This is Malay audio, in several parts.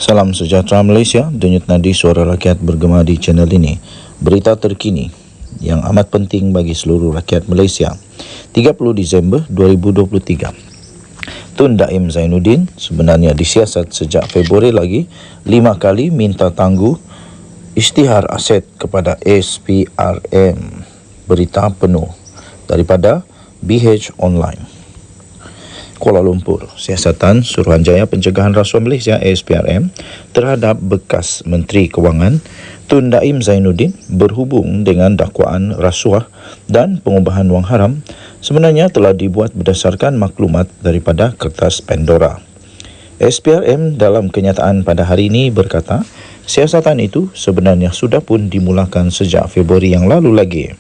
Salam sejahtera Malaysia, denyut nadi suara rakyat bergema di channel ini. Berita terkini yang amat penting bagi seluruh rakyat Malaysia. 30 Disember 2023. Tun Daim Zainuddin sebenarnya disiasat sejak Februari lagi 5 kali minta tangguh isytihar aset kepada SPRM. Berita penuh daripada BH Online. Kuala Lumpur, Siasatan Suruhanjaya Pencegahan Rasuah Malaysia SPRM terhadap bekas Menteri Kewangan Tun Daim Zainuddin berhubung dengan dakwaan rasuah dan pengubahan wang haram sebenarnya telah dibuat berdasarkan maklumat daripada kertas Pandora. SPRM dalam kenyataan pada hari ini berkata, siasatan itu sebenarnya sudah pun dimulakan sejak Februari yang lalu lagi.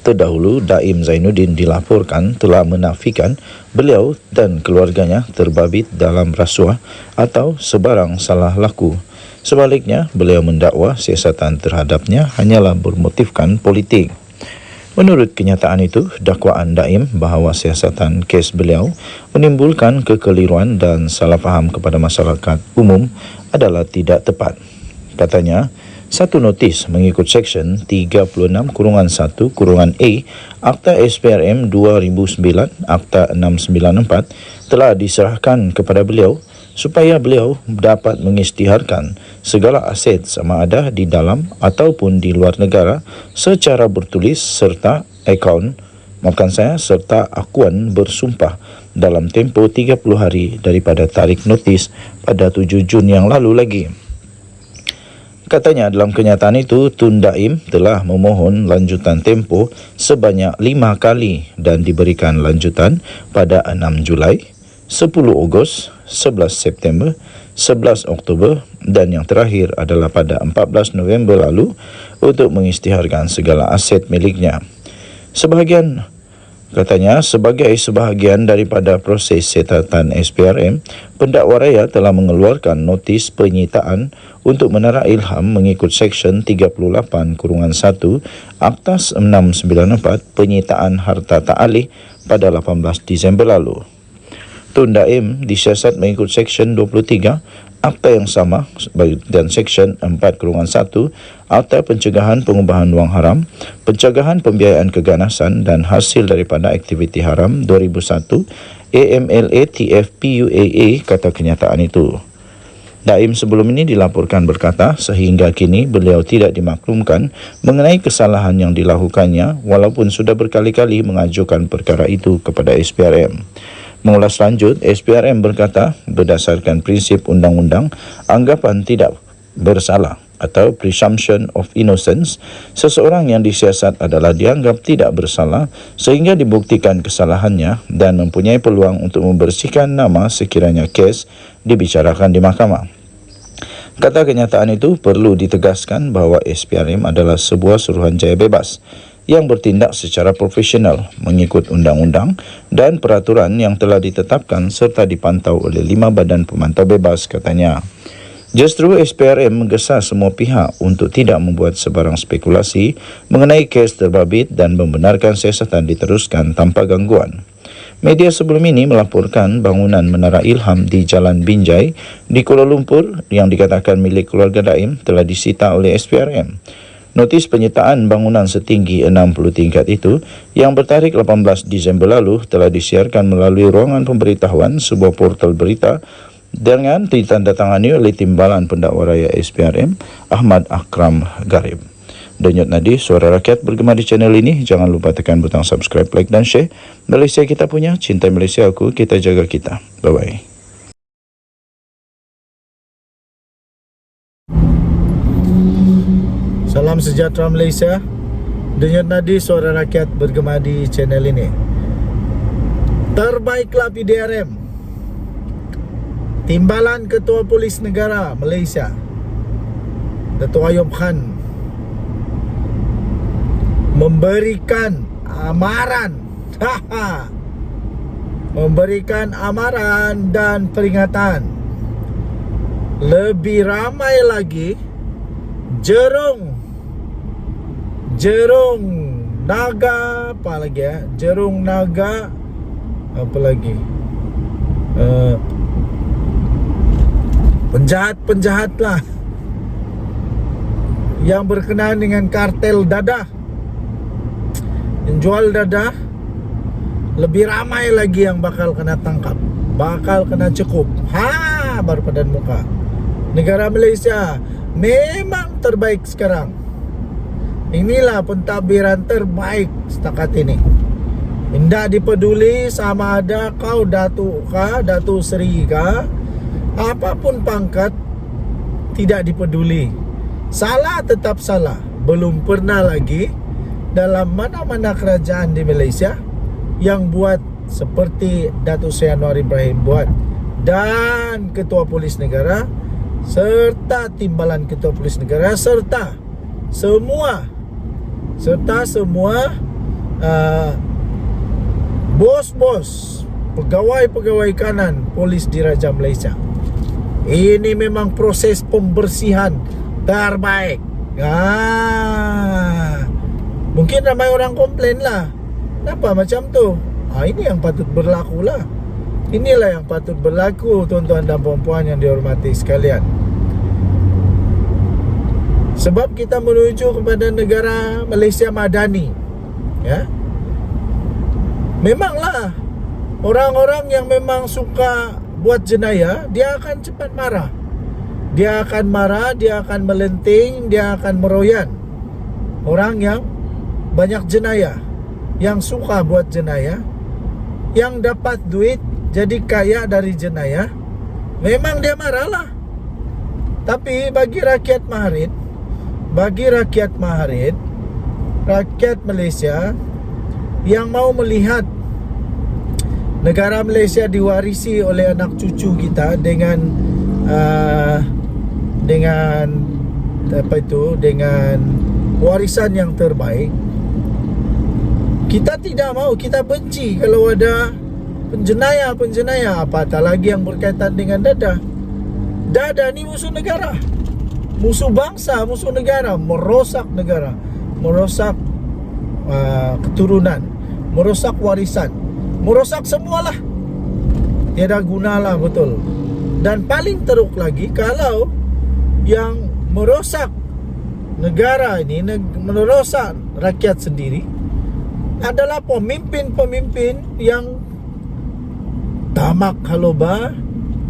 Terdahulu, Daim Zainuddin dilaporkan telah menafikan beliau dan keluarganya terbabit dalam rasuah atau sebarang salah laku. Sebaliknya, beliau mendakwa siasatan terhadapnya hanyalah bermotifkan politik. Menurut kenyataan itu, dakwaan Daim bahawa siasatan kes beliau menimbulkan kekeliruan dan salah faham kepada masyarakat umum adalah tidak tepat. Katanya, satu notis mengikut Seksyen 36-1-A Akta SPRM 2009 Akta 694 telah diserahkan kepada beliau supaya beliau dapat mengisytiharkan segala aset sama ada di dalam ataupun di luar negara secara bertulis serta serta akuan bersumpah dalam tempoh 30 hari daripada tarikh notis pada 7 Jun yang lalu lagi. Katanya dalam kenyataan itu, Tun Daim telah memohon lanjutan tempoh sebanyak 5 kali dan diberikan lanjutan pada 6 Julai, 10 Ogos, 11 September, 11 Oktober dan yang terakhir adalah pada 14 November lalu untuk mengisytiharkan segala aset miliknya. Sebagai sebahagian daripada proses setatan SPRM, pendakwa raya telah mengeluarkan notis penyitaan untuk menara ilham mengikut Seksyen 38-1 Akta 694 penyitaan harta tak alih pada 18 Disember lalu. Tun Daim disiasat mengikut Seksyen 23 Akta yang sama dan Seksyen 4-1 Akta Pencegahan Pengubahan Wang Haram, Pencegahan Pembiayaan Keganasan dan Hasil daripada Aktiviti Haram 2001 AMLA TFPUAA kata kenyataan itu. Daim sebelum ini dilaporkan berkata sehingga kini beliau tidak dimaklumkan mengenai kesalahan yang dilakukannya walaupun sudah berkali-kali mengajukan perkara itu kepada SPRM. Mengulas lanjut, SPRM berkata berdasarkan prinsip undang-undang, anggapan tidak bersalah atau presumption of innocence, seseorang yang disiasat adalah dianggap tidak bersalah sehingga dibuktikan kesalahannya dan mempunyai peluang untuk membersihkan nama sekiranya kes dibicarakan di mahkamah. Kata kenyataan itu perlu ditegaskan bahawa SPRM adalah sebuah suruhanjaya bebas yang bertindak secara profesional mengikut undang-undang dan peraturan yang telah ditetapkan serta dipantau oleh 5 badan pemantau bebas, katanya. Justru SPRM menggesa semua pihak untuk tidak membuat sebarang spekulasi mengenai kes terbabit dan membenarkan siasatan diteruskan tanpa gangguan. Media sebelum ini melaporkan bangunan Menara Ilham di Jalan Binjai di Kuala Lumpur yang dikatakan milik keluarga Daim telah disita oleh SPRM. Notis penyitaan bangunan setinggi 60 tingkat itu yang bertarikh 18 Disember lalu telah disiarkan melalui ruangan pemberitahuan sebuah portal berita dengan ditandatangani oleh Timbalan Pendakwa Raya SPRM Ahmad Akram Garib. Denyut nadi suara rakyat bergema di channel ini. Jangan lupa tekan butang subscribe, like dan share. Malaysia kita punya, cinta Malaysia aku, kita jaga kita. Bye-bye. Salam sejahtera Malaysia. Denyut nadi suara rakyat bergema di channel ini. Terbaiklah PDRM. Timbalan Ketua Polis Negara Malaysia Dato' Ayub Khan memberikan amaran. Haha. Memberikan amaran dan peringatan. Lebih ramai lagi jerung naga, apa lagi ya? Jerung naga, apa lagi? Penjahat-penjahat lah yang berkenaan dengan kartel dadah, yang jual dadah. Lebih ramai lagi yang bakal kena tangkap, bakal kena cekup. Berpadan muka. Negara Malaysia memang terbaik sekarang. Inilah pentadbiran terbaik setakat ini. Tidak dipeduli sama ada kau Datuk kah, Datuk Seri kah, apapun pangkat, tidak dipeduli. Salah tetap salah. Belum pernah lagi dalam mana-mana kerajaan di Malaysia yang buat seperti Datuk Seri Anwar Ibrahim buat, dan Ketua Polis Negara serta Timbalan Ketua Polis Negara serta semua bos-bos, pegawai-pegawai kanan polis di Raja Malaysia. Ini memang proses pembersihan terbaik. Mungkin ramai orang komplain lah, kenapa macam tu? Ini yang patut berlaku lah. Inilah yang patut berlaku, tuan-tuan dan puan-puan yang dihormati sekalian. Sebab kita menuju kepada negara Malaysia Madani, ya. Memanglah orang-orang yang memang suka buat jenayah, dia akan cepat marah. Dia akan marah, dia akan melenting, dia akan meroyan. Orang yang banyak jenayah, yang suka buat jenayah, yang dapat duit, jadi kaya dari jenayah, memang dia marahlah. Tapi bagi rakyat Malaysia yang mau melihat negara Malaysia diwarisi oleh anak cucu kita dengan dengan warisan yang terbaik, kita tidak mau, kita benci kalau ada penjenayah, apatah lagi yang berkaitan dengan dadah. Dadah ni musuh negara, musuh bangsa, musuh negara, merosak negara, merosak keturunan, merosak warisan, merosak semualah. Tiada gunalah, betul. Dan paling teruk lagi kalau yang merosak negara ini, merosak rakyat sendiri, adalah pemimpin-pemimpin yang tamak haloba,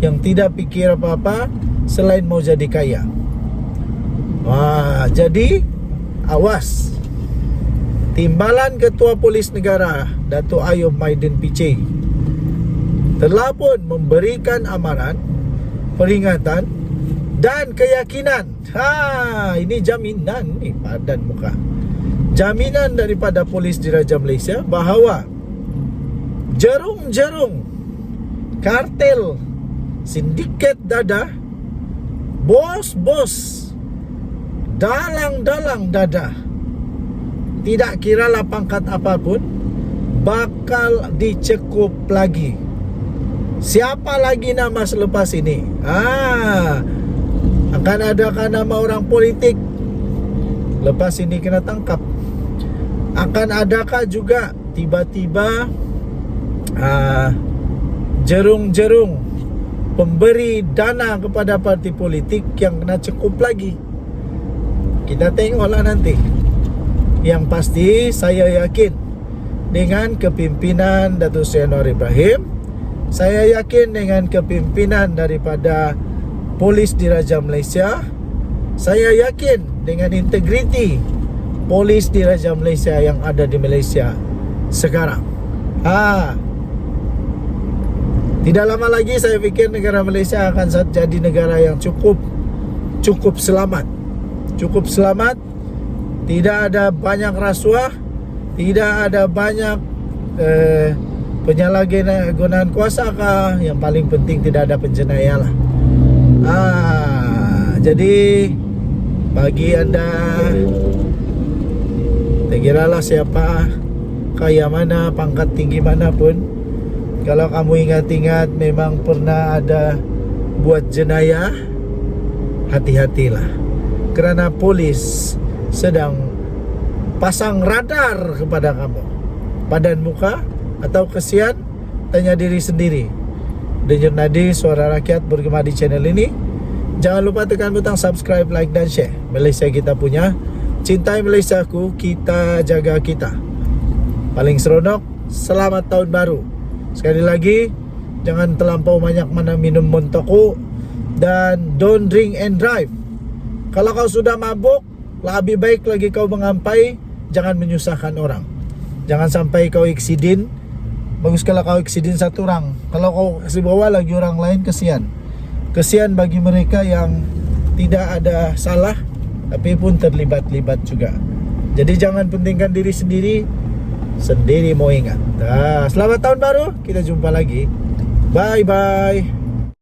yang tidak pikir apa-apa selain mau jadi kaya. Jadi awas. Timbalan Ketua Polis Negara Datuk Ayub Maidin Piche telah pun memberikan amaran, peringatan dan keyakinan. Ini jaminan ni padan muka. Jaminan daripada polis di Raja Malaysia bahawa jerung-jerung kartel, sindiket dadah, bos-bos, dalang-dalang dadah, tidak kiralah pangkat apapun, bakal dicekup lagi. Siapa lagi nama selepas ini? Akan adakah nama orang politik lepas ini kena tangkap? Akan adakah juga tiba-tiba jerung-jerung pemberi dana kepada parti politik yang kena cekup lagi? Kita tengoklah nanti. Yang pasti saya yakin dengan kepimpinan Datuk Seri Anwar Ibrahim, saya yakin dengan kepimpinan daripada polis di Raja Malaysia, saya yakin dengan integriti polis di Raja Malaysia yang ada di Malaysia sekarang. Tidak lama lagi saya fikir negara Malaysia akan jadi negara yang cukup selamat. Cukup selamat. Tidak ada banyak rasuah, tidak ada banyak penyalahgunaan kuasa kah. Yang paling penting tidak ada penjenayah lah. Jadi bagi anda, terkiralah siapa kaya mana, pangkat tinggi mana pun, kalau kamu ingat-ingat memang pernah ada buat jenayah, hati-hatilah. Kerana polis sedang pasang radar kepada kamu. Padan muka atau kesian, tanya diri sendiri. Denyut nadi suara rakyat bergema di channel ini. Jangan lupa tekan butang subscribe, like dan share. Malaysia kita punya. Cintai Malaysiaku, kita jaga kita. Paling seronok, selamat tahun baru. Sekali lagi, jangan terlampau banyak mana minum montoku. Dan don't drink and drive. Kalau kau sudah mabuk, lebih baik lagi kau mengampai. Jangan menyusahkan orang. Jangan sampai kau eksiden. Bagus kalau kau eksiden satu orang. Kalau kau kasih bawa lagi orang lain, kesian. Kesian bagi mereka yang tidak ada salah tapi pun terlibat-libat juga. Jadi jangan pentingkan diri sendiri, sendiri mau ingat. Selamat tahun baru, kita jumpa lagi. Bye-bye.